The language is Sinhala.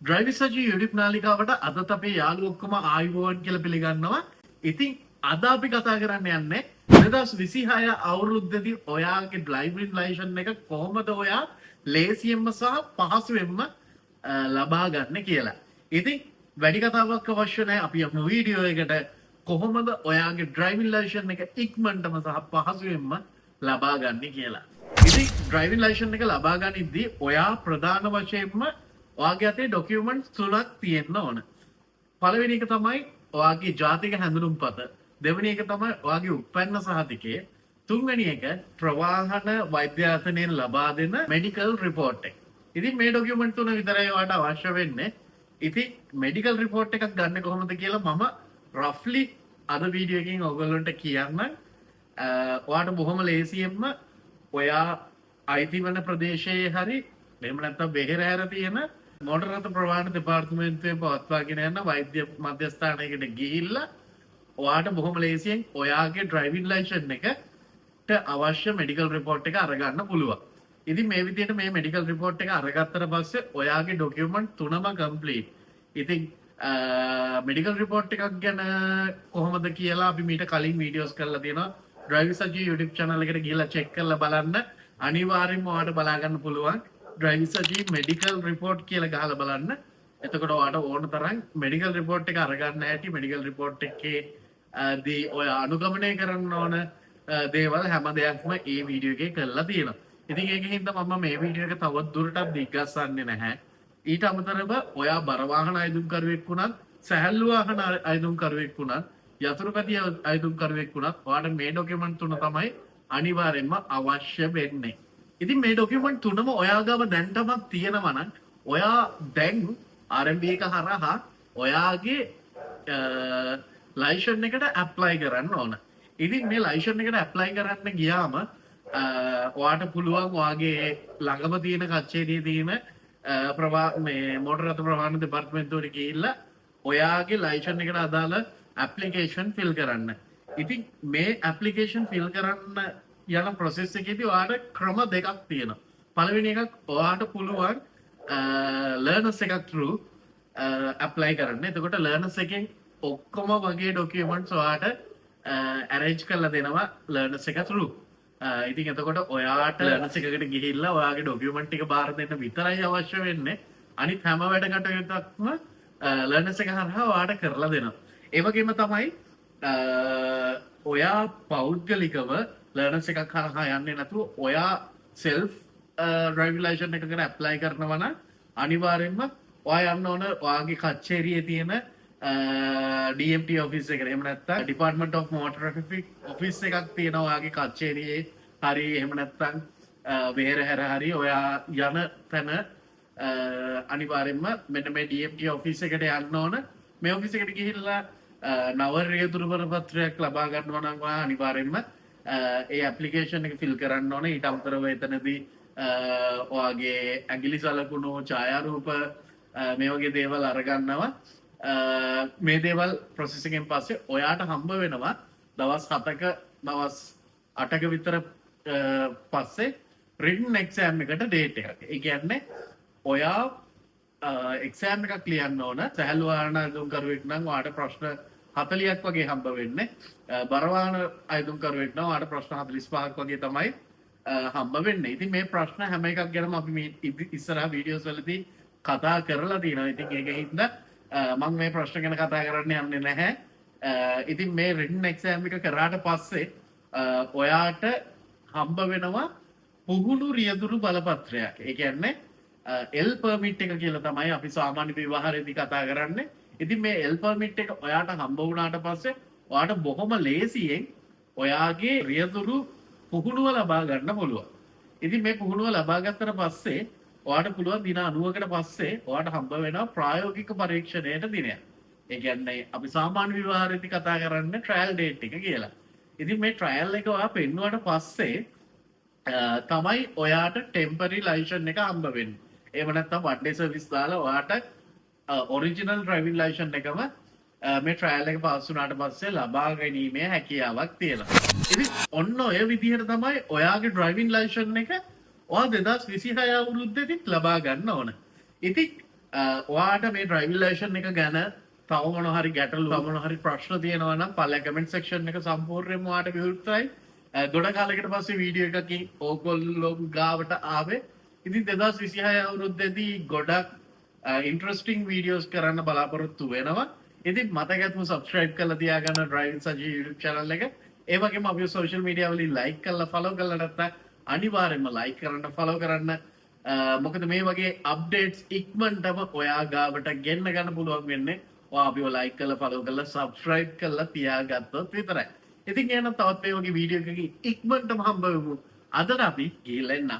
ඩ්‍රයිවිං සජි YouTube නාලිකාවට අදත් අපේ යාළුවෝ ඔක්කොම ආයුබෝවන් කියලා පිළිගන්නවා. ඉතින් අද අපි කතා කරන්න යන්නේ 2026 අවුරුද්දේදී ඔයාගේ ඩ්‍රයිවිං ලයිසන් එක කොහොමද ඔයා ලේසියෙන්ම සහ පහසුවෙන්ම ලබා ගන්න කියලා. ඉතින් වැඩි කතාවක් අවශ්‍ය නැහැ. අපි යමු වීඩියෝ එකට කොහොමද ඔයාගේ ඩ්‍රයිවිං ලයිසන් එක ඉක්මනටම සහ පහසුවෙන්ම ලබා ගන්න කියලා. ඉතින් ඩ්‍රයිවිං ලයිසන් එක ලබා ගනිද්දී ඔයා ප්‍රධාන වශයෙන්ම ඔයාගේ අතේ ඩොකියුමන්ට්ස් තුනක් තියෙන්න ඕන. පළවෙනි එක තමයි ඔයාගේ ජාතික හැඳුනුම්පත. දෙවෙනි එක තමයි ඔයාගේ උප්පැන්න සහතිකය. තුන්වෙනි එක ප්‍රවාහන වෛද්‍යාසනයෙන් ලබා දෙන මෙඩිකල් රිපෝට් එක. ඉතින් මේ ඩොකියුමන්ට් තුන විතරයි ඔයාට අවශ්‍ය වෙන්නේ. ඉතින් මෙඩිකල් රිපෝට් එකක් ගන්න කොහොමද කියලා මම රෆ්ලි අද වීඩියෝ එකකින් ඔයගොල්ලන්ට කියන්නම්. ඔයාට බොහොම ලේසියෙන්ම ඔයා අයිති වන ප්‍රදේශයේ හරි එහෙම නැත්නම් බෙහෙර හැර තියෙන මොටර රථ ප්‍රවාහන දෙපාර්තමේන්තුවේ පවත්වාගෙන යන වෛද්‍ය මධ්‍යස්ථානයකට ගිහිල්ලා ඔයාට බොහොම ලේසියෙන් ඔයාගේ ඩ්‍රයිවිං ලයිසන් එකට අවශ්‍ය මෙඩිකල් රිපෝට් එක අරගන්න පුළුවන්. ඉතින් මේ විදිහට මේ මෙඩිකල් රිපෝට් එක අරගත්තට පස්සේ ඔයාගේ ඩොකියුමන්ට් තුනම කම්ප්ලීට්. ඉතින් මෙඩිකල් රිපෝට් එකක් ගැන කොහොමද කියලා අපි මීට කලින් වීඩියෝස් කරලා තියෙනවා. ඩ්‍රයිවිං සජි YouTube channel එකට ගිහලා check කරලා බලන්න. අනිවාර්යෙන්ම ඔයාලට බලා ගන්න පුළුවන්. ඩ්‍රයිවිං සජි මෙඩිකල් රිපෝට් කියලා ගහලා බලන්න. එතකොට ඔයාලට ඕන තරම් මෙඩිකල් රිපෝට් එක අරගන්න හැටි මෙඩිකල් රිපෝට් එකේ දී ඔය අනුගමනය කරන්න ඕන දේවල් හැම දෙයක්ම ඒ වීඩියෝ එකේ කරලා තියෙනවා. ඉතින් ඒකෙන් මම මේ වීඩියෝ එක තවත් දුරටත් දිග්ගස්සන්නේ නැහැ. ඊට අමතරව ඔයා බර වාහන අයදුම්කරුවෙක් වුණත් සැහැල්ලු වාහන අයදුම්කරුවෙක් වුණත් යතුරුපැති අයදුම්කරුවෙක් වුණත් ඔයාට මේ ඩොකියුමන්ට් තුන තමයි අනිවාර්යෙන්ම අවශ්‍ය වෙන්නේ. ඉතින් මේ ඩොකියුමන්ට් තුනම ඔයා ගාව දැන්ටමත් තියෙනවා නම් ඔයා දැන් RMB එක හරහා ඔයාගේ ලයිසන් එකට ඇප්ලයි කරන්න ඕන. ඉතින් මේ ලයිසන් එකට ඇප්ලයි කරන්න ගියාම ඔයාට පුළුවන් ඔයාගේ ළඟම තියෙන කච්චේරියේ තියෙන මේ මොටර රථ ප්‍රවාහන දෙපාර්තමේන්තුවට ගිහිල්ලා ඔයාගේ ලයිසන් එකට අදාළ ඇප්ලිකේෂන් ෆිල් කරන්න. ඉතින් මේ ඇප්ලිකේෂන් ෆිල් කරන්න යන ප්‍රොසෙස් එකේදී ඔයාට ක්‍රම දෙකක් තියෙනවා. පළවෙනි එකක් ඔයාට පුළුවන් ලර්නර්ස් එකක් through ඇප්ලයි කරන්න. එතකොට ලර්නර්ස් එකෙන් ඔක්කොම වගේ ඩොකියුමන්ට්ස් ඔයාට arrange කරලා දෙනවා ලර්නර්ස් එක through. ඉතින් එතකොට ඔයාට ලර්නර්ස් එකකට ගිහිල්ලා ඔයාගේ ඩොකියුමන්ට් ටික බාර දෙන්න විතරයි අවශ්‍ය වෙන්නේ. අනිත් හැම වැඩ කටයුත්තක්ම ලර්නර්ස් එක හරහා ඔයාට කරලා දෙනවා. ඒ වගේම තමයි ඔයා පෞද්ගලිකව ලර්නර්ස් එකක් හරහා යන්නේ නැතුව ඔයා self driving license එකකට apply කරනවා නම් අනිවාර්යෙන්ම ඔයා යන්න ඕන ඔයාගේ කච්චේරියේ තියෙන DMT office එකට. එහෙම නැත්නම් Department of Motor Traffic office එකක් තියෙනවා ඔයාගේ කච්චේරියේ හරි එහෙම නැත්නම් බෙහෙර හැර හරි ඔයා යන තැන අනිවාර්යෙන්ම මෙන්න මේ DMT office එකට යන්න ඕන. මේ office එකට ගිහිල්ලා නව රියදුරු පත්‍රයක් ලබා ගන්නවා නම් ඔයා අනිවාර්යෙන්ම ඒ ඇප්ලිකේෂන් එක ෆිල් කරන්න ඕනේ. ඊට අමතරව එතනදී ඔයාගේ ඇඟිලි සලකුණු ඡායාරූප මේ වගේ දේවල් අරගන්නවා. මේ දේවල් ප්‍රොසෙස් එකෙන් පස්සේ ඔයාට හම්බ වෙනවා දවස් 7ක දවස් 8ක විතර පස්සේ written exam එකට date එකක්. ඒ කියන්නේ ඔයා exam එකක් ලියන්න ඕන. සැහැල්ලු වාහන අයදුම්කරුවෙක් නම් ඔයාට ප්‍රශ්න 40ක් වගේ හම්බ වෙන්නේ. බර වාහන අයදුම්කරුවෙක් නම් ඔයාට ප්‍රශ්න 45ක් වගේ තමයි හම්බ වෙන්නේ. ඉතින් මේ ප්‍රශ්න හැම එකක් ගැනම අපි මේ ඉස්සරහ වීඩියෝස් වලදී කතා කරලා තියෙනවා. ඉතින් ඒකින්ද මම මේ ප්‍රශ්න ගැන කතා කරන්න යන්නේ නැහැ. ඉතින් මේ written exam එක කරාට පස්සේ ඔයාට හම්බ වෙනවා පුහුණු රියදුරු බලපත්‍රයක්. ඒ කියන්නේ L permit එක කියලා තමයි අපි සාමාන්‍ය ව්‍යවහාරයේදී කතා කරන්නේ. ඉතින් මේ L permit එක ඔයාට හම්බ වුණාට පස්සේ ඔයාට බොහොම ලේසියෙන් ඔයාගේ රියදුරු පුහුණුව ලබා ගන්න පුළුවන්. ඉතින් මේ පුහුණුව ලබා ගත්තට පස්සේ ඔයාට පුළුවන් දින 90කට පස්සේ ඔයාට හම්බ වෙනවා ප්‍රායෝගික පරීක්ෂණයට දිනයක්. ඒ කියන්නේ අපි සාමාන්‍ය ව්‍යවහාරයේදී කතා කරන්නේ ට්‍රයල් ඩේට් එක කියලා. ඉතින් මේ ට්‍රයල් එක ඔයා පෙන්නුවට පස්සේ තමයි ඔයාට ටෙම්පරරි ලයිසන් එක හම්බ වෙන්නේ. එහෙම නැත්නම් one day service දාලා ඔයාට ඔරිජිනල් ඩ්‍රයිවිං ලයිසන් එකම මේ ට්‍රයල් එක පාස් වුණාට පස්සේ ලබා ගැනීමේ හැකියාවක් තියෙනවා. ඉතින් ඔන්න ඔය විදිහට තමයි ඔයාගේ ඩ්‍රයිවිං ලයිසන් එක ඔයා 2026 අවුරුද්දේදීත් ලබා ගන්න ඕන. ඉතින් ඔයාට මේ ඩ්‍රයිවිං ලයිසන් එක ගැන තව මොන හරි ගැටලු තව මොන හරි ප්‍රශ්න තියෙනවා නම් පල්ලෙහා කමෙන්ට් සෙක්ෂන් එක සම්පූර්ණයෙන්ම ඔයාට විවෘතයි. ගොඩ කාලයකට පස්සේ වීඩියෝ එකකින් ඕගොල්ලෝ ගාවට ආවේ. ඉතින් 2026 අවුරුද්දේදී ගොඩක් ඉන්ට්‍රස්ටිං වීඩියෝස් කරන්න බලාපොරොත්තු වෙනවා. ඉතින් මතකත්ම සබස්ක්‍රයිබ් කරලා තියාගන්න ඩ්‍රයිවිං සජී YouTube channel එක. ඒ වගේම අපේ social media වලින් like කරලා follow කරලා නැත්නම් අනිවාර්යෙන්ම like කරන්න follow කරන්න. මොකද මේ වගේ අප්ඩේට්ස් ඉක්මනටම ඔයා ගාවට ගෙන්න ගන්න පුළුවන් වෙන්නේ ඔයා අපිව like කරලා follow කරලා subscribe කරලා තියාගත්තොත් විතරයි. ඉතින් එහෙනම් තවත් මේ වගේ වීඩියෝ එකකින් ඉක්මනටම හම්බ වෙමු. අදට අපි ගිහිල්ලා එන්න.